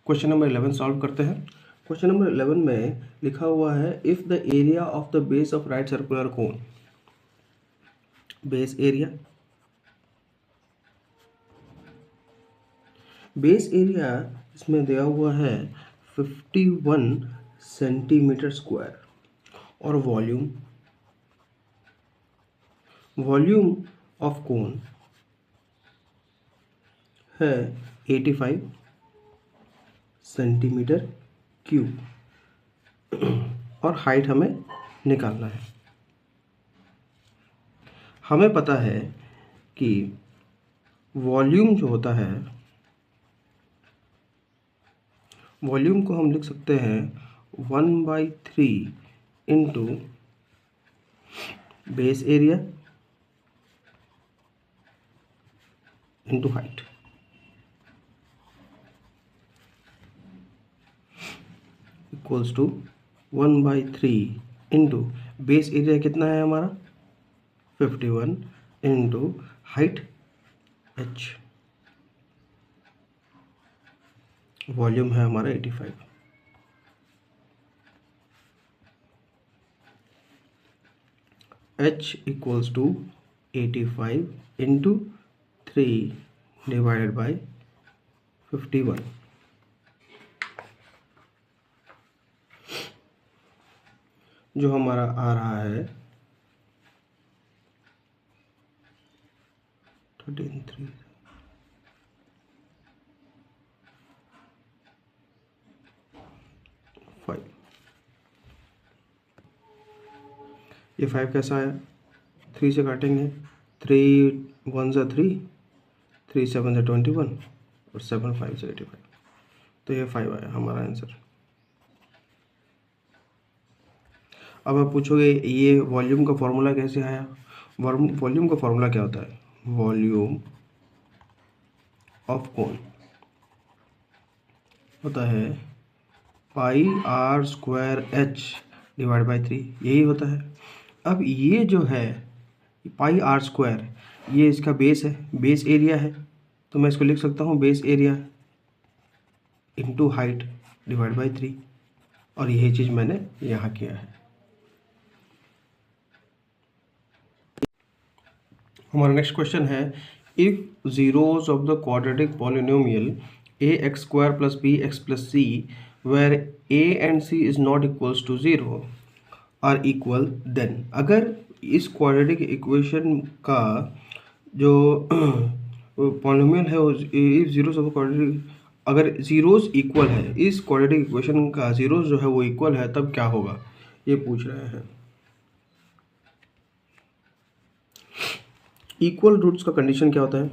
Question number 11 solve करते हैं। Question number 11 में लिखा हुआ है if the area of the base of right circular cone, base area इसमें दिया हुआ है 51 सेंटीमीटर स्क्वायर और वॉल्यूम ऑफ कोन है 85 सेंटीमीटर क्यूब और हाइट हमें निकालना है। हमें पता है कि वॉल्यूम जो होता है, वॉल्यूम को हम लिख सकते हैं 1/3 into base area into height. Equals to 1/3 into base area कितना है हमारा 51 इंटू हाइट h, वॉल्यूम है हमारा 85। h equals to 85 into 3 divided by 51, जो हमारा आ रहा है 13 5। ये 5 कैसा आया, 3 से काटेंगे, 3 1 ज़ा 3, 3 7 ज़ा 21 और 7 5 से 85, तो ये 5 आया हमारा आंसर। अब आप पूछोगे ये वॉल्यूम का फॉर्मूला कैसे आया। वॉल्यूम का फॉर्मूला क्या होता है, वॉल्यूम ऑफ कोन होता है pi R square H divide by 3, यही होता है। अब ये जो है पाई आर स्क्वायर, ये इसका बेस है, बेस एरिया है, तो मैं इसको लिख सकता हूँ base area into height divide by 3, और यही चीज़ मैंने यहाँ किया है। हमारा नेक्स्ट क्वेश्चन है if zeros of the quadratic polynomial ax² + bx + c where a and c is not equals to 0 are equal, then अगर इस क्वाड्रेटिक इक्वेशन का जो पॉलिनोमियल है इफ जीरोज ऑफ क्वाड्रेटिक, अगर जीरोज इक्वल है, इस quadratic equation का zeros जो है वो इक्वल है, तब क्या होगा, ये पूछ रहे हैं। इक्वल रूट्स का कंडीशन क्या होता है,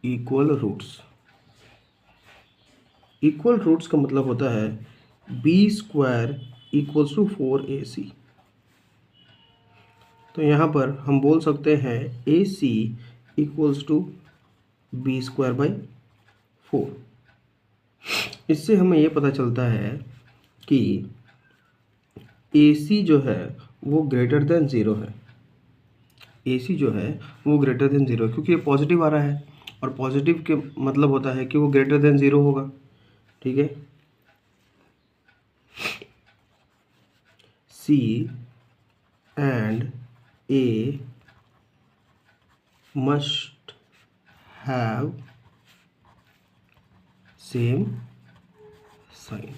इक्वल रूट्स का मतलब होता है b² इक्वल्स टू 4ac। तो यहाँ पर हम बोल सकते हैं ac इक्वल्स टू b²/4। इससे हमें ये पता चलता है कि ac जो है वो ग्रेटर देन 0 है, AC जो है वो ग्रेटर देन 0, क्योंकि ये पॉजिटिव आ रहा है और पॉजिटिव के मतलब होता है कि वो ग्रेटर देन 0 होगा। ठीक है, C and A must have same sign,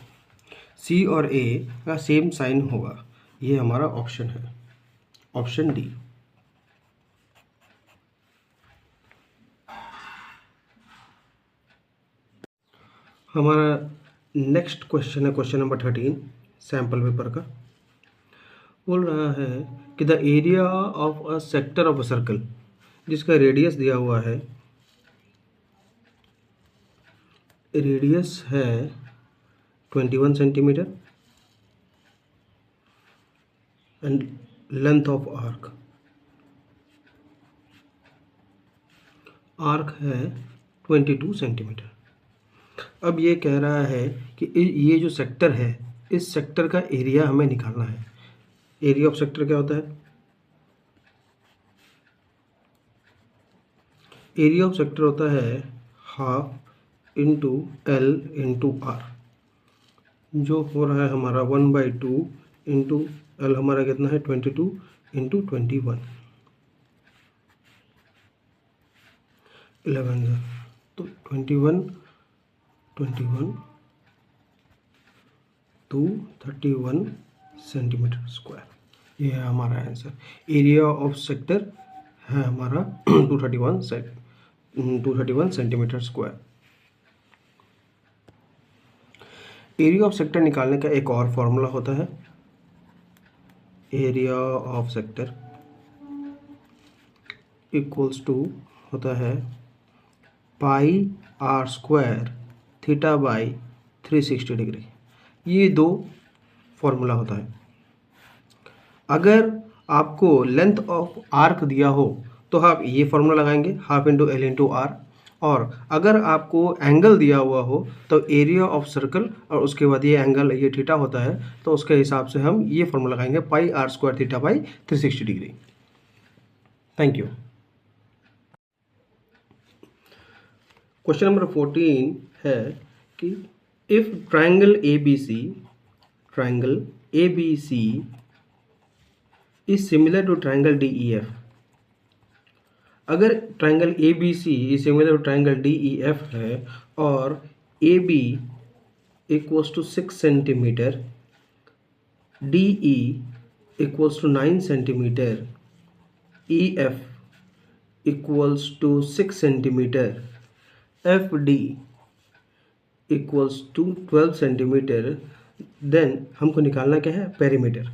C और A का सेम साइन होगा, ये हमारा ऑप्शन है, ऑप्शन डी। हमारा नेक्स्ट क्वेश्चन है क्वेश्चन नंबर 13 सैम्पल पेपर का। बोल रहा है कि the area of a sector of a circle, जिसका रेडियस दिया हुआ है, रेडियस है 21 centimetre and length of arc है 22 सेंटीमीटर। अब ये कह रहा है कि ये जो सेक्टर है, इस सेक्टर का एरिया हमें निकालना है। एरिया ऑफ सेक्टर क्या होता है, एरिया ऑफ सेक्टर होता है half into l into r, जो हो रहा है हमारा 1/2 इंटू एल हमारा कितना है 22 इंटू 21 11 तो 21 231 सेंटीमीटर स्क्वायर। ये है हमारा आंसर। एरिया ऑफ सेक्टर है हमारा 231 centimetre square. Area of sector निकालने का एक और फॉर्मूला होता है। Area of sector equals to होता है pi R square theta by 360 degree. ये दो फॉर्मूला होता है। अगर आपको लेंथ ऑफ आर्क दिया हो तो आप ये फॉर्मूला लगाएंगे, half into l into r. और अगर आपको एंगल दिया हुआ हो तो एरिया ऑफ सर्कल और उसके बाद ये एंगल ये थीटा होता है, तो उसके हिसाब से हम ये फॉर्मूला लगाएंगे pi R square theta by 360 degree. Thank you. Question number 14 है कि if triangle ABC is similar to triangle DEF। अगर triangle ABC is similar to triangle DEF है और AB equals to 6 centimetre, DE equals to 9 centimetre, EF equals to 6 centimetre, FD equals to 12 centimetre, then हमको निकालना क्या है perimeter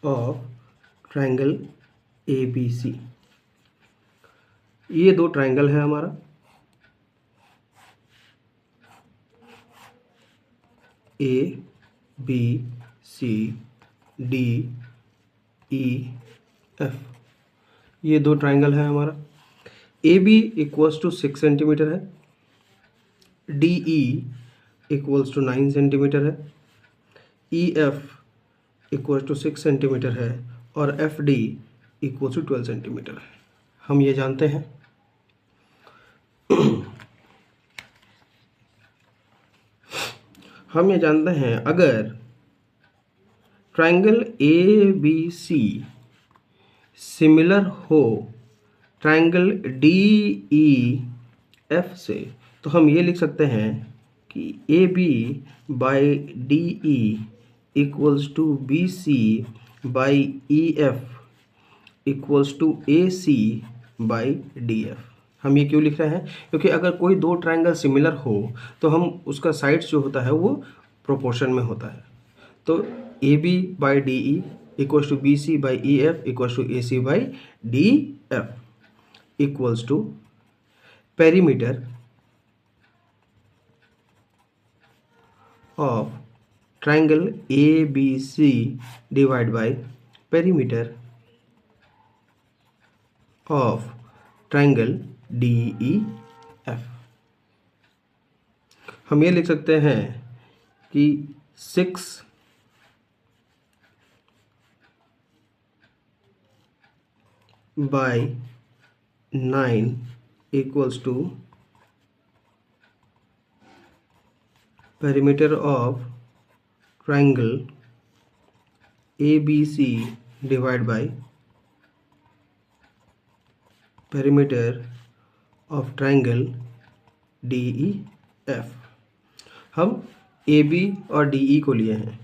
of triangle ABC। ये दो triangle है हमारा, ABCDEF। ये दो ट्रायंगल है हमारा। AB इक्वल्स टू 6 सेंटीमीटर है, DE इक्वल्स टू 9 सेंटीमीटर है, EF इक्वल्स टू 6 सेंटीमीटर है और FD इक्वल्स टू 12 सेंटीमीटर है। हम ये जानते हैं। हम ये जानते हैं अगर ट्रायंगल ABC सिमिलर हो ट्रायंगल DEF से, तो हम ये लिख सकते हैं कि AB by DE equals to BC by EF equals to AC by DF। हम ये क्यों लिख रहे हैं? क्योंकि अगर कोई दो ट्रायंगल सिमिलर हो तो हम उसका साइड्स जो होता है वो प्रोपोर्शन में होता है। तो AB by DE equals to BC by EF equals to AC by DF equals to perimeter of triangle ABC divide by perimeter of triangle DEF। हम ये लिख सकते हैं कि 6 by 9 equals to perimeter of triangle ABC divide by perimeter of triangle DEF। हम AB और DE को लिए हैं,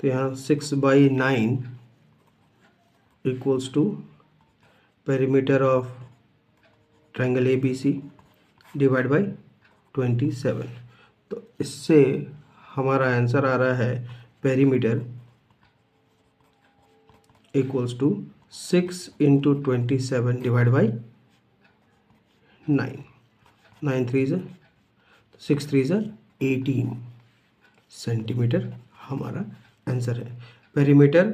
तो यहाँ 6 by 9 equals to perimeter of triangle ABC divide by 27। तो इससे हमारा आंसर आ रहा है perimeter equals to 6 into 27 divide by 9। 9 3 6 3 18 centimetre हमारा आंसर है। पेरीमीटर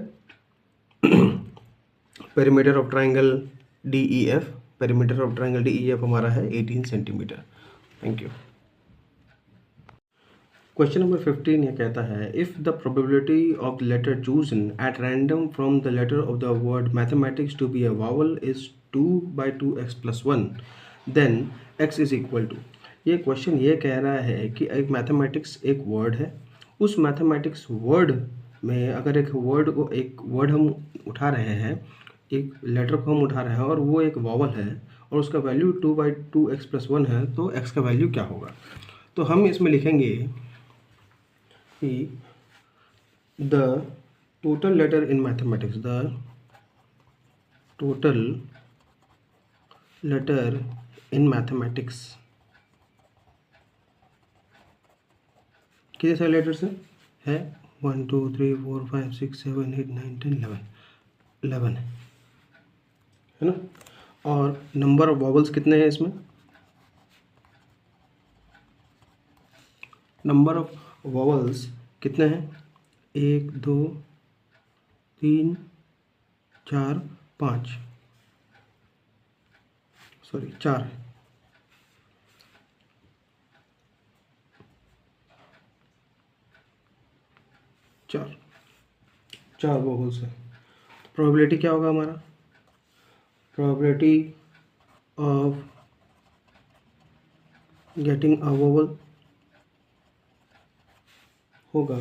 ऑफ ट्रायंगल DEF हमारा है 18 centimetre. Thank you. Question number 15 ये कहता है if the probability of the letter chosen at random from the letter of the word mathematics to be a vowel is 2/2x + 1, then x is equal to, ये क्वेश्चन ये कह रहा है कि एक मैथमेटिक्स एक वर्ड है, उस मैथमेटिक्स वर्ड में अगर एक वर्ड हम उठा रहे हैं, एक लेटर को हम उठा रहे हैं और वो एक वॉवल है और उसका वैल्यू 2/2x+1 है, तो x का वैल्यू क्या होगा। तो हम इसमें लिखेंगे कि the total letter in mathematics, the total letter in mathematics, कितने सारे लेटर्स हैं? 1 2 3 4 5 6 7 8 9 10 11 है ना। और नंबर ऑफ वॉवल्स कितने हैं इसमें? नंबर ऑफ वॉवल्स कितने हैं? 1 2 3 4 5, सॉरी 4 है। चार वॉवल्स है। प्रोबेबिलिटी क्या होगा हमारा? Probability of getting a vowel होगा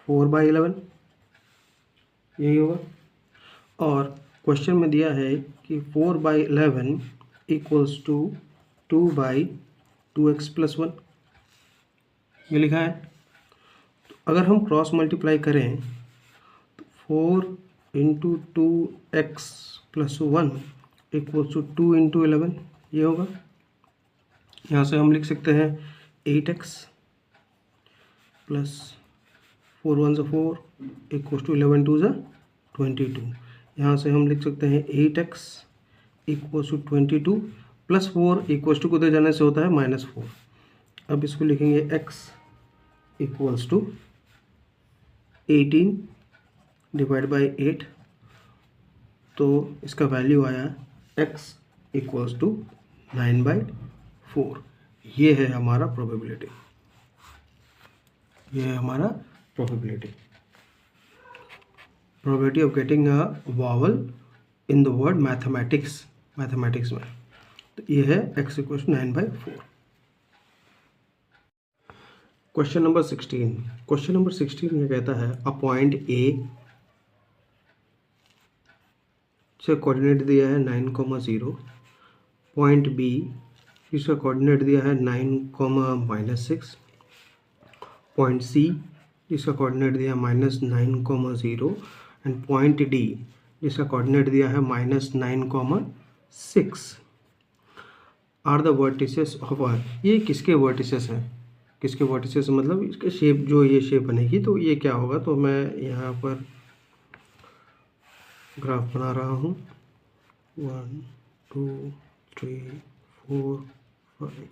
4/11, यही होगा। और क्वेश्चन में दिया है कि 4/11 इक्वल्स टू 2/2x+1, ये लिखा है। तो अगर हम क्रॉस मल्टीप्लाई करें तो 4 × 2x+1 इक्वल्स टू 2 × 11, ये होगा। यहाँ से हम लिख सकते हैं 8x प्लस 4 1 4 इक्वल्स टू 11 2 22। यहाँ से हम लिख सकते हैं 8x इक्वल्स टू 22 प्लस 4 इक्वल्स टू उधर जाने से होता है -4। अब इसको लिखेंगे x equals to 18 divide by 8, तो इसका वैल्यू आया x इक्वल्स टू 9/4। ये है हमारा प्रोबेबिलिटी, ये है हमारा probability of getting a vowel in the word mathematics में। तो ये है x equals to 9/4। Question number 16 ये कहता है अ पॉइंट A से कोऑर्डिनेट दिया है 9,0, पॉइंट B इसका कोऑर्डिनेट दिया है 9,-6, पॉइंट C जिसका कोऑर्डिनेट दिया है -9,0 एंड पॉइंट D जिसका कोऑर्डिनेट दिया है -9,6 are the vertices of R. ये किसके वर्टिसेस हैं? किसके वर्टिसेस मतलब इसके शेप, जो ये शेप बनेगी तो ये क्या होगा। तो मैं यहाँ पर ग्राफ बना रहा हूँ 1 2 3 4 5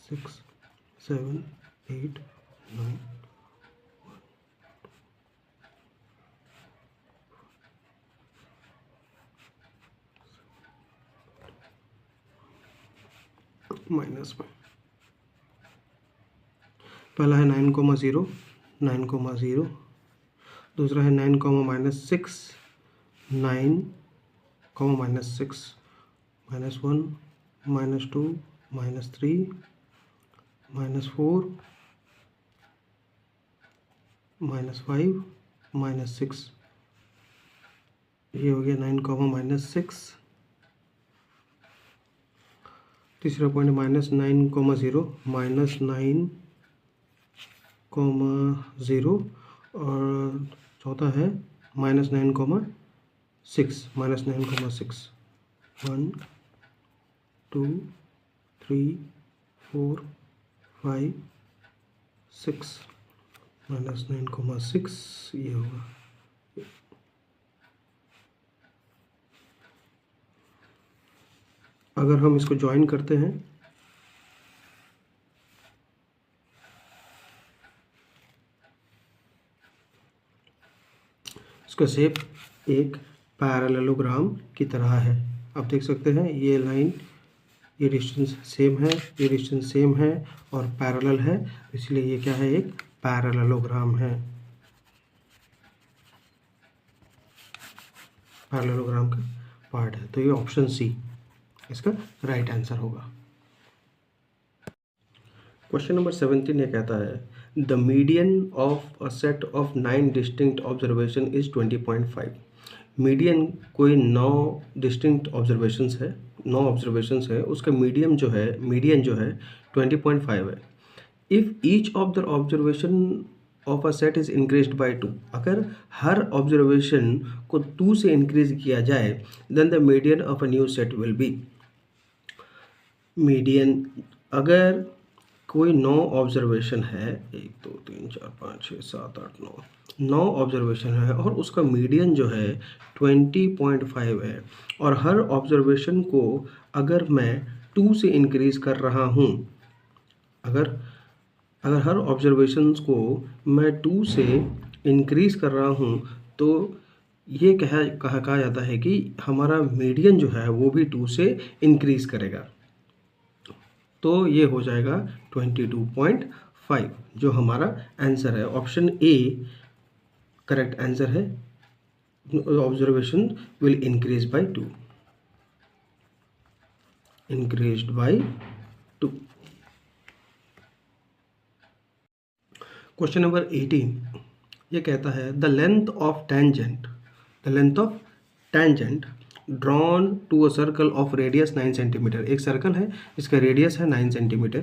6 7 8 9 माइनस में। पहला है 9,0, 9,0, दूसरा है 9,-6, 9, -6, -1, -2, -3, -4, -5, -6, ये हो गया 9,-6। तीसरा पॉइंट -9,0, -9,0 और चौथा है -9,6, 1 2 3 4 5 6 -9,6 ये होगा। अगर हम इसको ज्वाइन करते हैं इसका शेप एक पैरेललोग्राम की तरह है। आप देख सकते हैं ये लाइन, ये डिस्टेंस सेम है, ये डिस्टेंस सेम है और पैरेलल है, इसलिए ये क्या है? एक पैरेललोग्राम है, पैरेललोग्राम का पार्ट है। तो ये ऑप्शन सी इसका राइट आंसर होगा। क्वेश्चन नंबर 17 ये कहता है the median of a set of 9 distinct observation is 20.5। Median कोई 9 डिस्टिंक्ट ऑब्जर्वेशंस है, 9 ऑब्जर्वेशंस है, उसका मीडियन जो है 20.5 है। If each of the observation of a set is increased by 2, अगर हर ऑब्जर्वेशन को 2 से इंक्रीज किया जाए then the median of a new set will be. Median अगर कोई 9 ऑब्जर्वेशन है, 1 2 3 4 5 6 7 8 9 ऑब्जर्वेशन है और उसका मीडियन जो है 20.5 है, और हर ऑब्जर्वेशन को अगर मैं 2 से इंक्रीज कर रहा हूँ, अगर हर ऑब्जर्वेशंस को मैं 2 से इंक्रीज कर रहा हूँ तो ये कहा जाता है कि हमारा मीडियन जो है वो भी 2 से इंक्रीज करेगा। तो ये हो जाएगा 22.5 जो हमारा आंसर है। ऑप्शन ए करेक्ट आंसर है। Observation will increase by 2, increased by 2। Question number 18 ये कहता है the length of tangent drawn to a circle of radius 9 centimetre. एक सर्कल है, इसका रेडियस है 9 centimetre,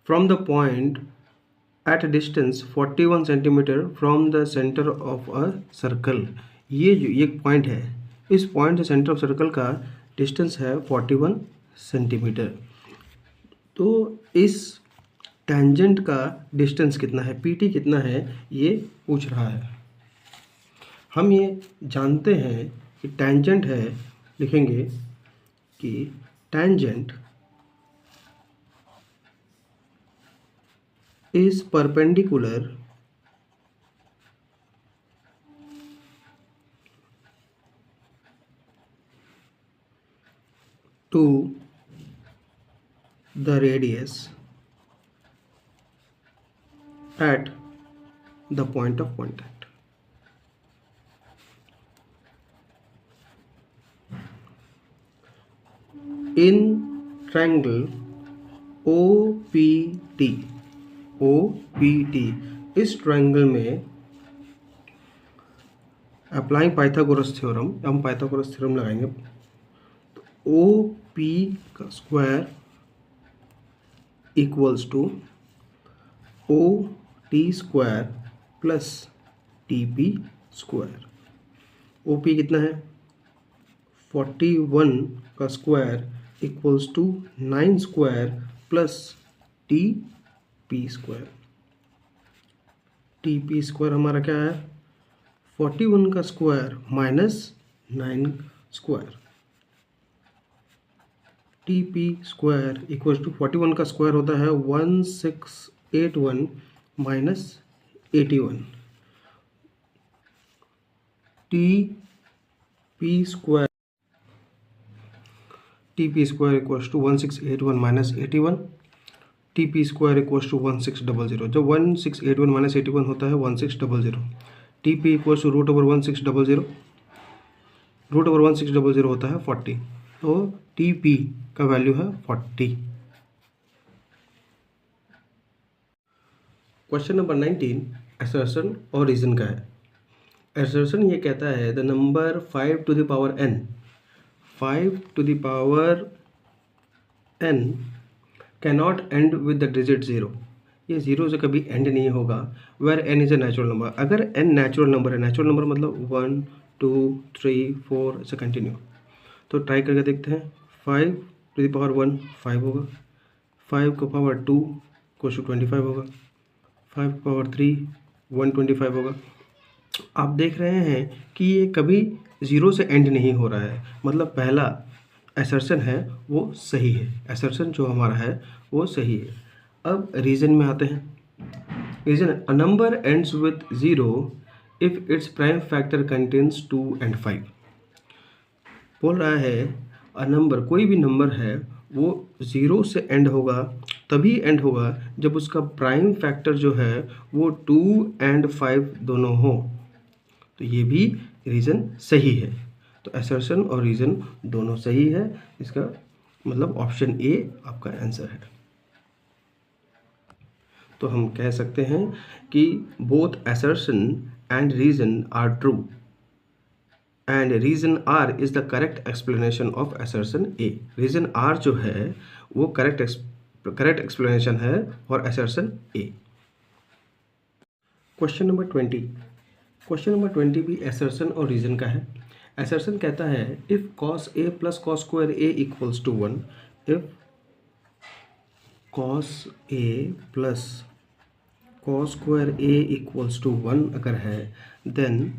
from the point at distance 41 centimetre from the centre of a circle. ये जो एक पॉइंट है, इस पॉइंट से सेंटर ऑफ सर्कल का डिस्टेंस है 41 सेंटीमीटर। तो इस टेंजेंट का डिस्टेंस कितना है, पीटी कितना है, ये पूछ रहा है। हम ये जानते हैं कि टेंजेंट है, लिखेंगे कि tangent is perpendicular to the radius at the point of contact। In triangle OPT, इस ट्रायंगल में अप्लाइंग पाइथागोरस थ्योरम, हम पाइथागोरस थ्योरम लगाएंगे। तो OP का square equals to OT square plus TP square. OP कितना है 41 का square equals to 9 square plus TP square. TP square हमारा क्या है 41 का square minus 9 square. TP square equals to 41 का स्क्वायर होता है 1681 minus 81। TP square equals to 1681 minus 81। TP square equals to 1600। जब 1681 माइनस 81 होता है 1600। TP equals to root over 1600, root over 1600 होता है 40, तो TP का वैल्यू है 40। क्वेश्चन नंबर 19 असर्शन और रीजन का है। असर्शन ये कहता है the number 5 to the power n, 5 to the power n cannot end with the digit 0। ये 0 से कभी एंड नहीं होगा। Where n is a natural number, अगर n नेचुरल नंबर है, नेचुरल नंबर मतलब 1 2 3 4 ऐसे कंटिन्यू। तो ट्राई करके देखते हैं। 5 टू द पावर 1 5 होगा, 5 को पावर 2 को 25 होगा, 5 पावर 3 125 होगा। आप देख रहे हैं कि ये कभी 0 से एंड नहीं हो रहा है, मतलब पहला असर्शन है वो सही है, असर्शन जो हमारा है वो सही है। अब रीज़न में आते हैं। Reason a number ends with 0 if its prime factor contains 2 and 5। बोल रहा है अ नंबर, कोई भी नंबर है वो 0 से एंड होगा, तभी एंड होगा जब उसका प्राइम फैक्टर जो है वो 2 and 5 दोनों हो। तो ये भी रीज़न सही है। तो असर्शन और रीज़न दोनों सही है, इसका मतलब ऑप्शन ए आपका आंसर है। तो हम कह सकते हैं कि both assertion and reason are true and reason R is the correct explanation of assertion A. Reason R जो है वो करेक्ट एक्सप्लेनेशन है for assertion A. Question number 20। Question number 20 भी असर्शन और रीज़न का है। असर्शन कहता है if cos a plus cos square a equals to 1, if cos a plus cos square a equals to 1 अगर है, then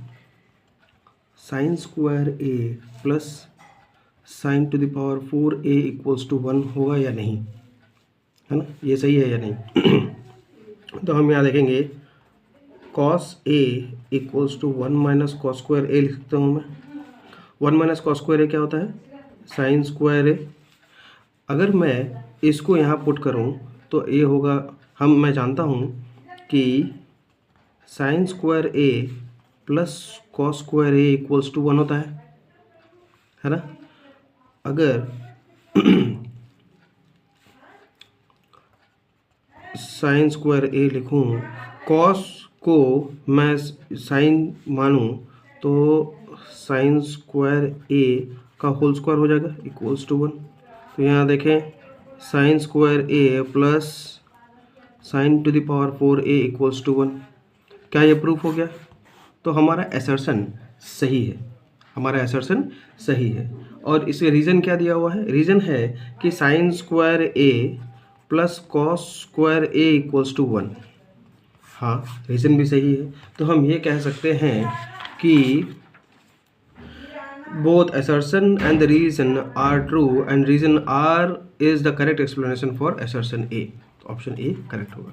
sin square a plus sin to the power 4a equals to 1 होगा या नहीं, है ना, ये सही है या नहीं। तो हम यहाँ देखेंगे cos a equals to 1 minus cos square a लिख सकता हूँ मैं। 1 माइनस कॉस स्क्वायर a क्या होता है, साइन स्क्वायर a। अगर मैं इसको यहाँ पुट करूँ तो ये होगा, मैं जानता हूँ कि sine square a plus cos square a equals to 1 होता है ना। अगर साइन स्क्वायर a लिखूँ, कॉस को मैं साइन मानूँ तो साइन स्क्वायर a का होल स्क्वायर हो जाएगा इक्वल्स टू 1। तो यहाँ देखें sine square a plus sine to the power 4a equals to 1। क्या ये प्रूफ हो गया? तो हमारा असर्शन सही है, हमारा असर्शन सही है। और इसके रीज़न क्या दिया हुआ है? रीज़न है कि sine square a plus cos square a equals to 1। हाँ, रीज़न भी सही है। तो हम ये कह सकते हैं कि both assertion and the reason are true and reason R is the correct explanation for assertion A। तो ऑप्शन ए करेक्ट होगा।